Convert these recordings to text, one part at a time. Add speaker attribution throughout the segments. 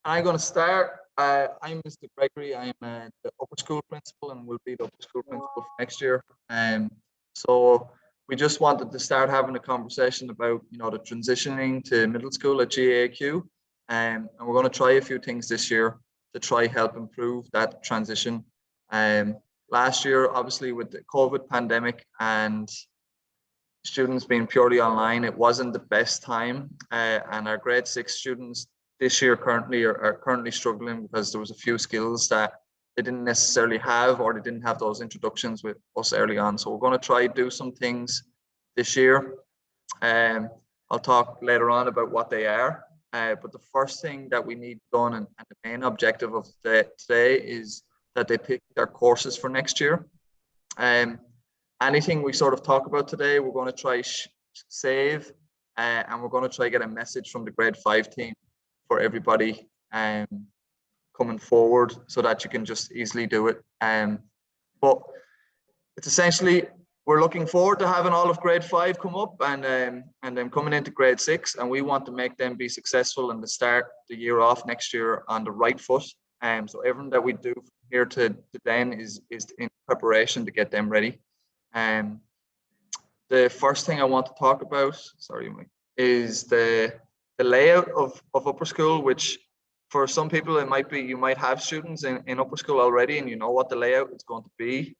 Speaker 1: I'm going to start. I'm Mr. Gregory. I'm the upper school principal and will be the upper school principal for next year. So we just wanted to start having a conversation about, the transitioning to middle school at GAQ. And we're going to try a few things this year to try help improve that transition. Last year, obviously, with the COVID pandemic and students being purely online, it wasn't the best time. And our grade 6 students this year are currently struggling because there was a few skills that they didn't necessarily have, or they didn't have those introductions with us early on. So we're going to try do some things this year. I'll talk later on about what they are. But the first thing that we need done, and the main objective of today is that they pick their courses for next year. Anything we sort of talk about today, we're going to try save, and we're going to try get a message from the grade 5 team for everybody coming forward, so that you can just easily do it. But it's essentially, we're looking forward to having all of grade 5 come up and then coming into grade 6, and we want to make them be successful and to start the year off next year on the right foot. So everything that we do from here to then is in preparation to get them ready. The first thing I want to talk about, sorry, Mike, is the layout of upper school, which for some people it might be, you might have students in upper school already and you know what the layout is going to be.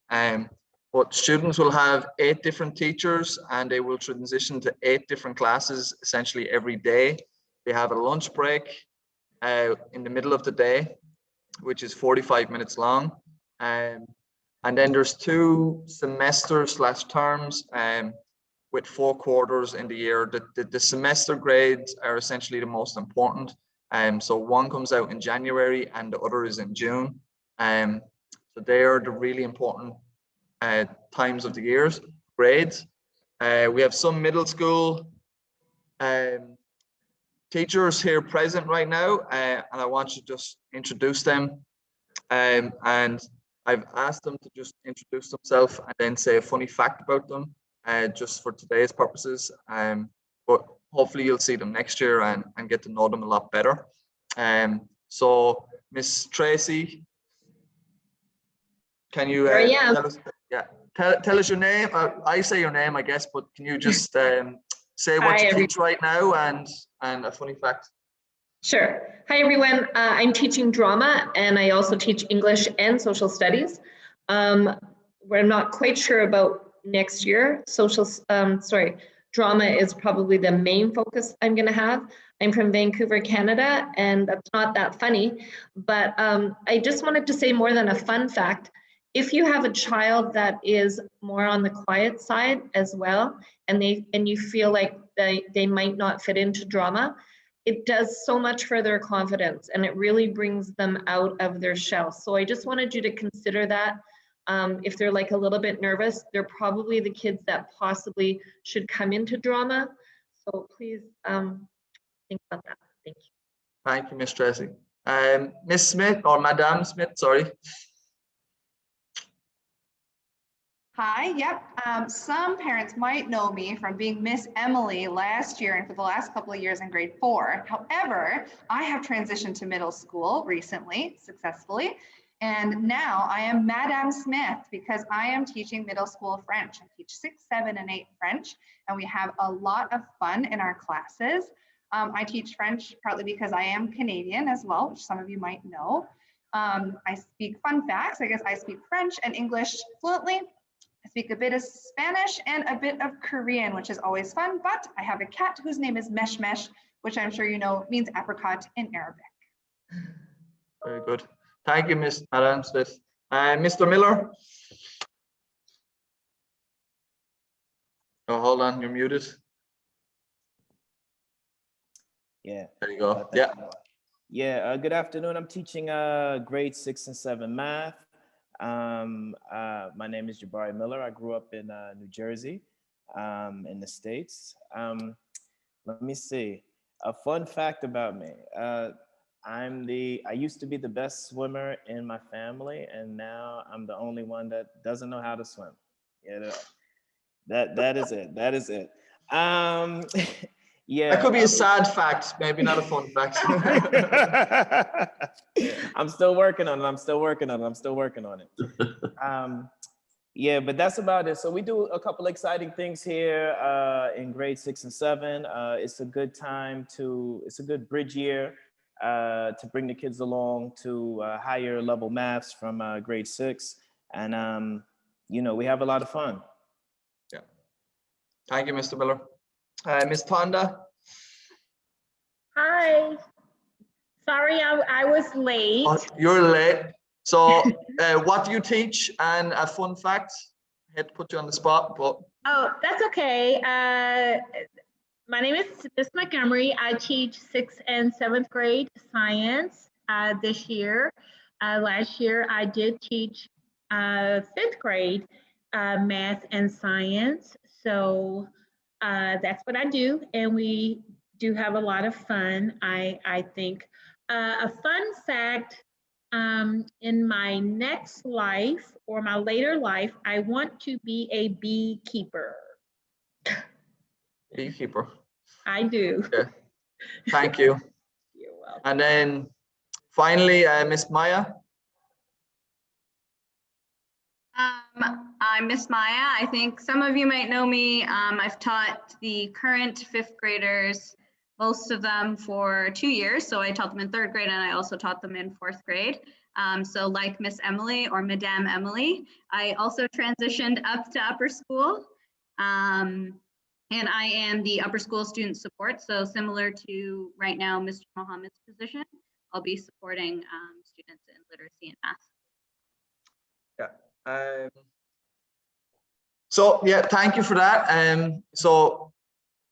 Speaker 1: But students will have 8 different teachers and they will transition to 8 different classes essentially every day. They have a lunch break in the middle of the day, which is 45 minutes long. And then there's 2 semesters / terms with 4 quarters in the year. The semester grades are essentially the most important. So one comes out in January and the other is in June. So they are the really important times of the year's grades. We have some middle school teachers here present right now, and I want to just introduce them. And I've asked them to just introduce themselves and then say a funny fact about them, just for today's purposes. But hopefully you'll see them next year and get to know them a lot better. So Miss Tracy, can you tell us? Yeah, tell us your name. I say your name, I guess, but can you just say what you teach right now and a funny fact?
Speaker 2: Sure. Hi, everyone. I'm teaching drama, and I also teach English and social studies. We're not quite sure about next year. Drama is probably the main focus I'm going to have. I'm from Vancouver, Canada, and that's not that funny, but I just wanted to say more than a fun fact. If you have a child that is more on the quiet side as well, and you feel like they might not fit into drama, it does so much for their confidence and it really brings them out of their shell. So I just wanted you to consider that. If they're like a little bit nervous, they're probably the kids that possibly should come into drama. So please think about that. Thank you.
Speaker 1: Thank you, Miss Tracy. Miss Smith, or Madame Smith, sorry.
Speaker 3: Hi, yep. Some parents might know me from being Miss Emily last year and for the last couple of years in grade 4. However, I have transitioned to middle school recently, successfully, and now I am Madame Smith because I am teaching middle school French. I teach 6, 7, and 8 French, and we have a lot of fun in our classes. I teach French partly because I am Canadian as well, which some of you might know. I speak fun facts. I guess I speak French and English fluently. I speak a bit of Spanish and a bit of Korean, which is always fun, but I have a cat whose name is Mesh Mesh, which I'm sure you know means apricot in Arabic.
Speaker 1: Very good. Thank you, Ms. Madam Smith. Mr. Miller? Oh, hold on, you're muted.
Speaker 4: Yeah.
Speaker 1: There you go. Yeah.
Speaker 4: Yeah, good afternoon. I'm teaching grade 6 and 7 math. My name is Jabari Miller. I grew up in New Jersey, in the States. Let me see. A fun fact about me. I used to be the best swimmer in my family, and now I'm the only one that doesn't know how to swim. Yeah, that is it. That is it. Yeah.
Speaker 1: That could be a sad fact, maybe not a fun fact.
Speaker 4: I'm still working on it. I'm still working on it. Yeah, but that's about it. So we do a couple exciting things here in grade 6 and 7. It's a good time it's a good bridge year to bring the kids along to higher level maths from grade 6. And, we have a lot of fun.
Speaker 1: Yeah. Thank you, Mr. Miller. Ms. Tonda.
Speaker 5: Hi. Sorry, I was late.
Speaker 1: Oh, you're late. So what do you teach? And a fun fact, I had to put you on the spot, but.
Speaker 5: Oh, that's okay. My name is Miss Montgomery. I teach 6th and 7th grade science this year. Last year, I did teach 5th grade math and science. So that's what I do. And we do have a lot of fun, I think. A fun fact, in my next life or my later life, I want to be a beekeeper.
Speaker 1: Beekeeper.
Speaker 5: I do.
Speaker 1: Yeah. Thank you.
Speaker 5: You're welcome.
Speaker 1: And then finally, Miss Maya.
Speaker 6: I'm Miss Maya. I think some of you might know me. I've taught the current 5th graders, most of them for 2 years. So I taught them in 3rd grade and I also taught them in 4th grade. So like Miss Emily or Madame Emily, I also transitioned up to upper school. And I am the upper school student support. So similar to right now, Mr. Mohammed's position, I'll be supporting students in literacy and math.
Speaker 1: Yeah. So yeah, thank you for that. So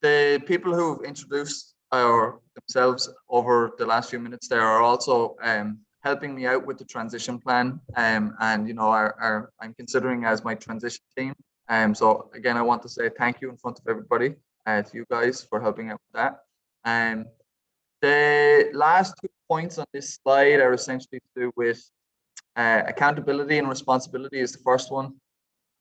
Speaker 1: the people who've introduced themselves over the last few minutes there are also helping me out with the transition plan. And I'm considering as my transition team. So again, I want to say thank you in front of everybody to you guys for helping out with that. The last 2 points on this slide are essentially to do with accountability and responsibility is the first one,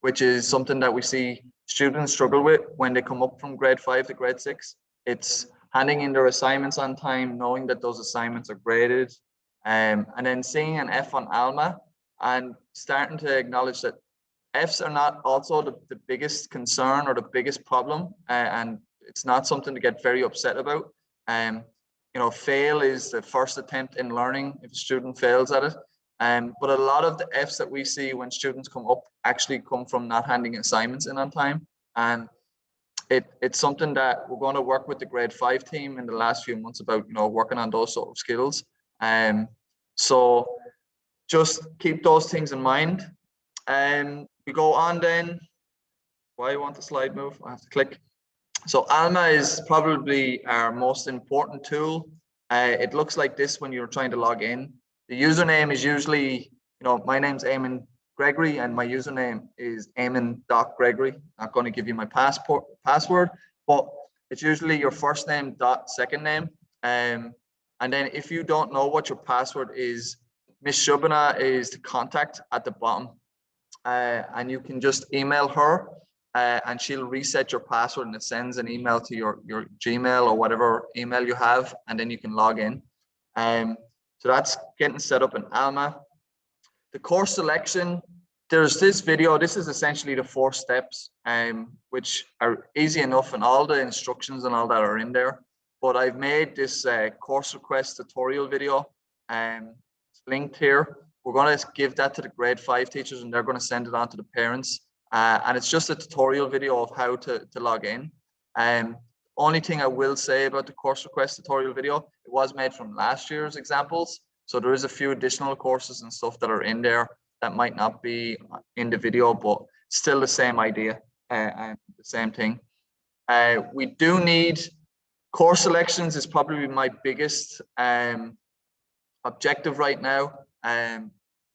Speaker 1: which is something that we see students struggle with when they come up from grade 5 to grade 6. It's handing in their assignments on time, knowing that those assignments are graded, and then seeing an F on Alma and starting to acknowledge that Fs are not also the biggest concern or the biggest problem, and it's not something to get very upset about. Fail is the first attempt in learning if a student fails at it. But a lot of the Fs that we see when students come up actually come from not handing assignments in on time. And it's something that we're going to work with the grade 5 team in the last few months about, working on those sort of skills. So just keep those things in mind. We go on then. Why you want the slide move? I have to click. So Alma is probably our most important tool. It looks like this when you're trying to log in. The username is usually, my name's Eamon Gregory and my username is Eamon.Gregory. Not going to give you my password, but it's usually your first name dot second name. And then if you don't know what your password is, Miss Shubana is the contact at the bottom. And you can just email her and she'll reset your password and it sends an email to your Gmail or whatever email you have, and then you can log in. So that's getting set up in Alma. The course selection, there's this video. This is essentially the 4 steps, which are easy enough, and all the instructions and all that are in there. But I've made this course request tutorial video, it's linked here. We're going to give that to the grade 5 teachers, and they're going to send it on to the parents. And it's just a tutorial video of how to log in. Only thing I will say about the course request tutorial video, it was made from last year's examples. So there is a few additional courses and stuff that are in there that might not be in the video, but still the same idea and the same thing. We do need course selections is probably my biggest objective right now.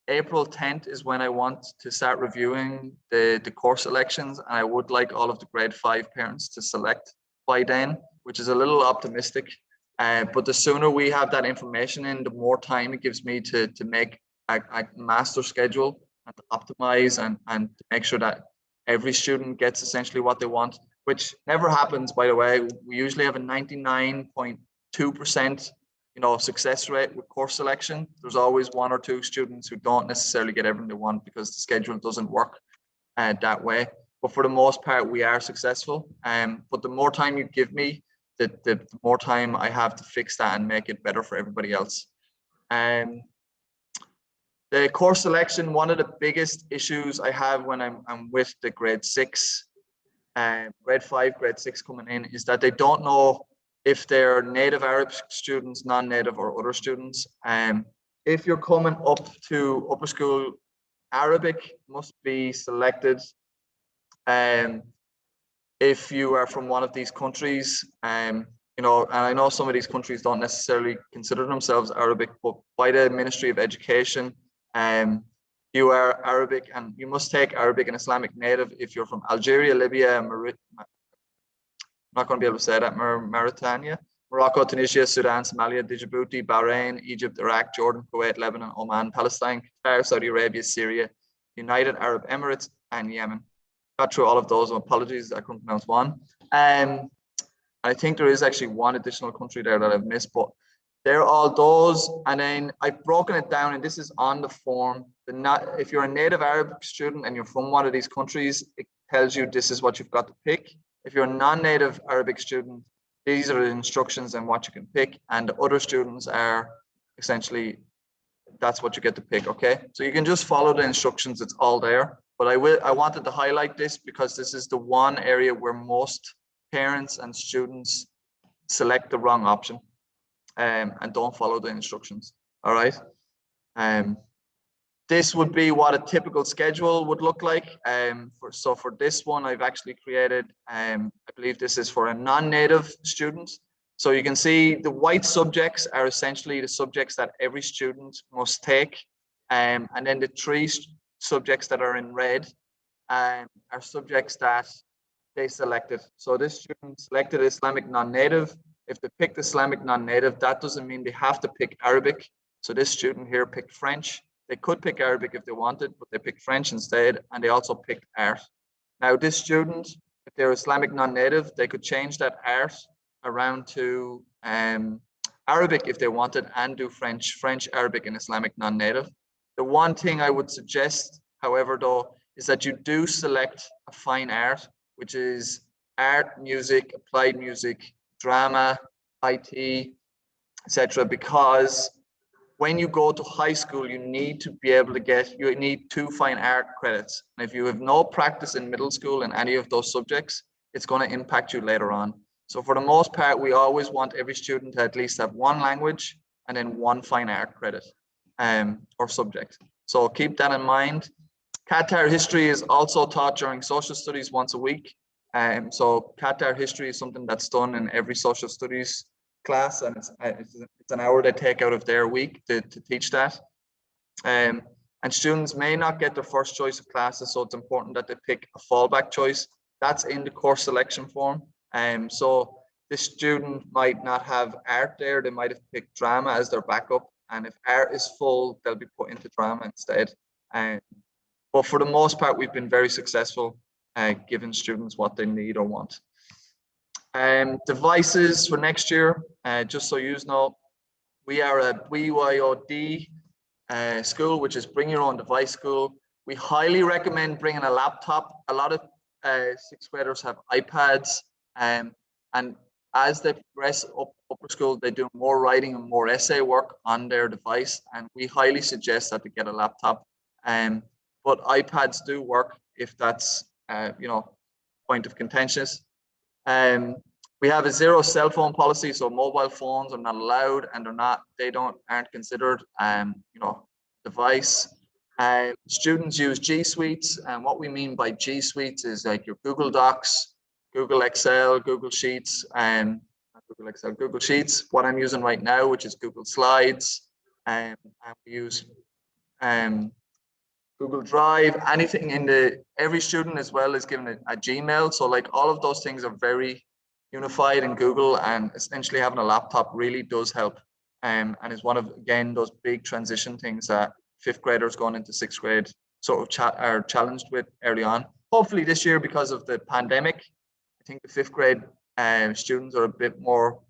Speaker 1: April 10th is when I want to start reviewing the course selections, and I would like all of the grade 5 parents to select by then, which is a little optimistic. But the sooner we have that information in, the more time it gives me to make a master schedule and to optimize and to make sure that every student gets essentially what they want. which never happens, by the way. We usually have a 99.2%, success rate with course selection. There's always one or two students who don't necessarily get everything they want because the schedule doesn't work that way. But for the most part, we are successful. But the more time you give me, the more time I have to fix that and make it better for everybody else. The course selection, one of the biggest issues I have when I'm with the grade 6, grade 5, grade 6 coming in, is that they don't know if they're native Arab students, non-native, or other students. If you're coming up to upper school, Arabic must be selected. If you are from one of these countries, and I know some of these countries don't necessarily consider themselves Arabic, but by the Ministry of Education, you are Arabic, and you must take Arabic and Islamic native if you're from Algeria, Libya, I'm not going to be able to say that, Mauritania, Morocco, Tunisia, Sudan, Somalia, Djibouti, Bahrain, Egypt, Iraq, Jordan, Kuwait, Lebanon, Oman, Palestine, Qatar, Saudi Arabia, Syria, United Arab Emirates, and Yemen. Got through all of those. Apologies, I couldn't pronounce one. I think there is actually one additional country there that I've missed, but they're all those. And then I've broken it down, and this is on the form. If you're a native Arabic student and you're from one of these countries, it tells you this is what you've got to pick. If you're a non-native Arabic student, these are the instructions and what you can pick. And the other students are essentially, that's what you get to pick, okay? So you can just follow the instructions, it's all there. But I wanted to highlight this because this is the one area where most parents and students select the wrong option and don't follow the instructions, all right? This would be what a typical schedule would look like. So for this one, I've actually created, I believe this is for a non-native student. So you can see the white subjects are essentially the subjects that every student must take. And then the three subjects that are in red are subjects that they selected. So this student selected Islamic non-native. If they picked Islamic non-native, that doesn't mean they have to pick Arabic. So this student here picked French. They could pick Arabic if they wanted, but they picked French instead, and they also picked art. Now this student, if they're Islamic non-native, they could change that art around to Arabic if they wanted and do French, Arabic, and Islamic non-native. The one thing I would suggest, however, though, is that you do select a fine art, which is art, music, applied music, drama, IT, etc. Because when you go to high school, you need to be able to you need 2 fine art credits. And if you have no practice in middle school in any of those subjects, it's going to impact you later on. So for the most part, we always want every student to at least have 1 language and then 1 fine art credit or subject. So keep that in mind. Qatar history is also taught during social studies once a week. So Qatar history is something that's done in every social studies class, and it's an hour they take out of their week to teach that. And students may not get their first choice of classes, so it's important that they pick a fallback choice. That's in the course selection form. So this student might not have art there, they might have picked drama as their backup, and if art is full, they'll be put into drama instead. But for the most part, we've been very successful giving students what they need or want. Devices for next year, just so you know, we are a BYOD school, which is bring your own device school. We highly recommend bringing a laptop. A lot of 6th graders have iPads, and as they progress up upper school, they do more writing and more essay work on their device, and we highly suggest that they get a laptop. But iPads do work if that's point of contention. We have a 0 cell phone policy, so mobile phones are not allowed, and aren't considered device. Students use G Suites, and what we mean by G Suites is like your Google Docs, Google Excel, Google Sheets, Google Sheets. What I'm using right now, which is Google Slides, and we use Google Drive. Anything every student as well is given a Gmail. So like all of those things are very unified in Google, and essentially having a laptop really does help. And is one of, again, those big transition things that 5th graders going into 6th grade sort of are challenged with early on. Hopefully this year, because of the pandemic, I think the 5th grade students are a bit more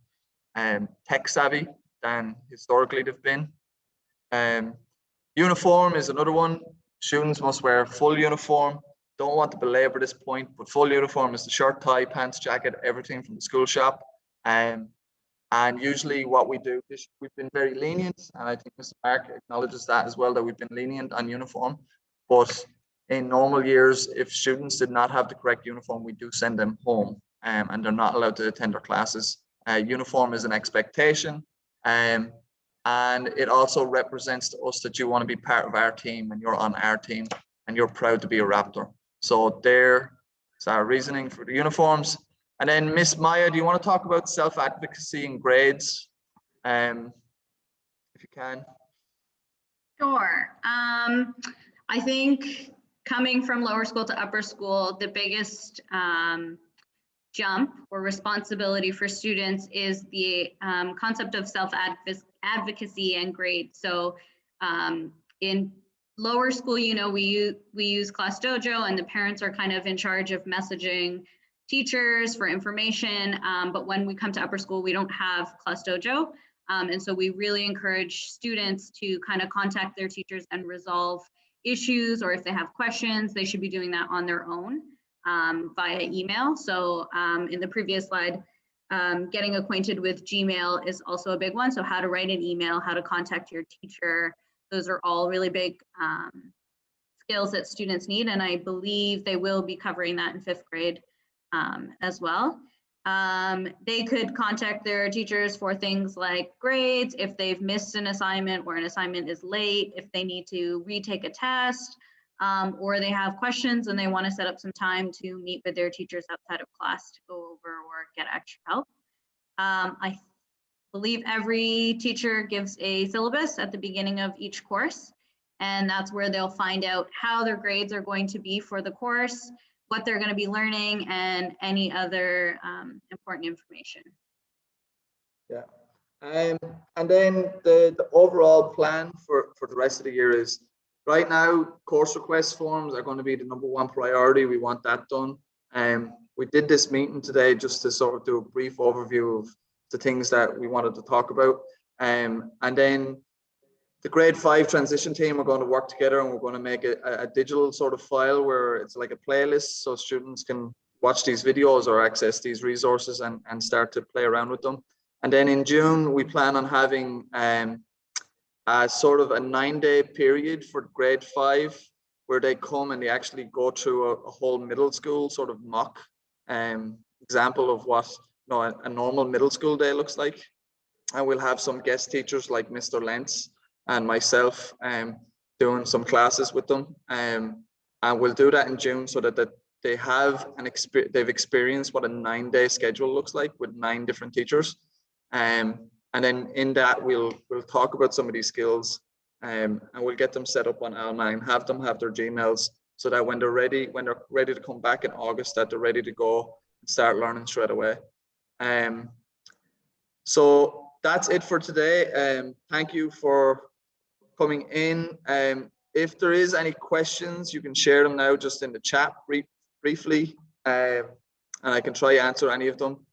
Speaker 1: tech savvy than historically they've been. Uniform is another one. Students must wear full uniform. Don't want to belabor this point, but full uniform is the shirt, tie, pants, jacket, everything from the school shop. And usually what we do is we've been very lenient, and I think Mr. Mark acknowledges that as well, that we've been lenient on uniform. But in normal years, if students did not have the correct uniform, we do send them home, and they're not allowed to attend their classes. Uniform is an expectation, and it also represents to us that you want to be part of our team and you're on our team and you're proud to be a Raptor. So there's our reasoning for the uniforms. And then Miss Maya, do you want to talk about self-advocacy and grades? If you can.
Speaker 6: Sure. I think coming from lower school to upper school, the biggest jump or responsibility for students is the concept of self-advocacy and grade. So in lower school, you know, we use Class Dojo, and the parents are kind of in charge of messaging teachers for information. But when we come to upper school, we don't have Class Dojo. And so we really encourage students to kind of contact their teachers and resolve issues, or if they have questions, they should be doing that on their own via email. So in the previous slide, getting acquainted with Gmail is also a big one. So how to write an email, how to contact your teacher. Those are all really big skills that students need. And I believe they will be covering that in 5th grade as well. They could contact their teachers for things like grades, if they've missed an assignment or an assignment is late, if they need to retake a test, or they have questions and they want to set up some time to meet with their teachers outside of class to go over or get extra help. I believe every teacher gives a syllabus at the beginning of each course, and that's where they'll find out how their grades are going to be for the course, what they're going to be learning, and any other important information.
Speaker 1: Yeah. And then the overall plan for the rest of the year is, right now, course request forms are going to be the #1 priority. We want that done. We did this meeting today just to sort of do a brief overview of the things that we wanted to talk about. And then the grade 5 transition team are going to work together, and we're going to make a digital sort of file where it's like a playlist, so students can watch these videos or access these resources and start to play around with them. And then in June, we plan on having a sort of a 9-day period for grade 5, where they come and they actually go through a whole middle school sort of mock example of what a normal middle school day looks like. And we'll have some guest teachers like Mr. Lentz and myself doing some classes with them. And we'll do that in June so that they have they've experienced what a 9-day schedule looks like with 9 different teachers. And then in that, we'll talk about some of these skills, and we'll get them set up on Alma and have them have their Gmails, so that when they're ready to come back in August, that they're ready to go and start learning straight away. So that's it for today. Thank you for coming in. If there is any questions, you can share them now just in the chat briefly, and I can try to answer any of them.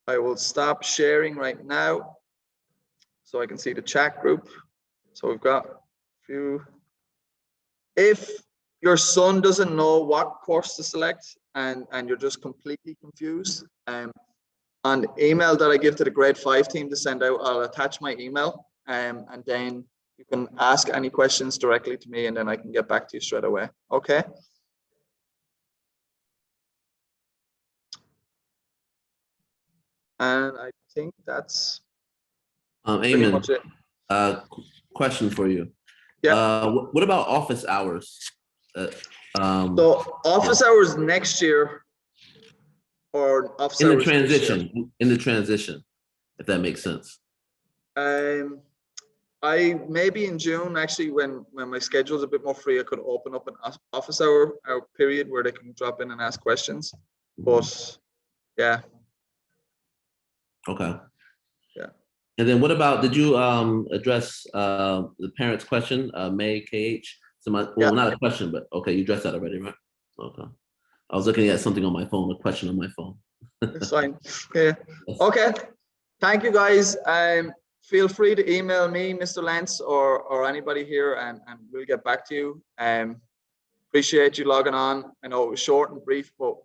Speaker 1: I will stop sharing right now so I can see the chat group. So we've got a few. If your son doesn't know what course to select and you're just completely confused, on the email that I give to the grade 5 team to send out, I'll attach my email, and then you can ask any questions directly to me, and then I can get back to you straight away. Okay. And I think that's pretty much it.
Speaker 7: Question for you.
Speaker 1: Yeah.
Speaker 7: What about office hours?
Speaker 1: So office hours next year, or office
Speaker 7: in the
Speaker 1: hours
Speaker 7: transition, if that makes sense.
Speaker 1: I maybe in June, actually, when my schedule is a bit more free, I could open up an office hour period where they can drop in and ask questions. But yeah.
Speaker 7: Okay.
Speaker 1: Yeah.
Speaker 7: And then what about, did you address the parents' question, May KH? So not a question, but okay, you addressed that already, right? Okay. I was looking at something on my phone, a question on my phone.
Speaker 1: It's fine. Yeah. Okay. Thank you, guys. Feel free to email me, Mr. Lance, or anybody here, and we'll get back to you. Appreciate you logging on. I know it was short and brief, but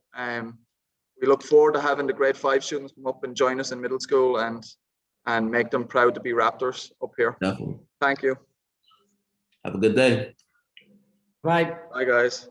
Speaker 1: we look forward to having the grade 5 students come up and join us in middle school and make them proud to be Raptors up here.
Speaker 7: Definitely.
Speaker 1: Thank you.
Speaker 7: Have a good day.
Speaker 8: Right.
Speaker 1: Bye, guys.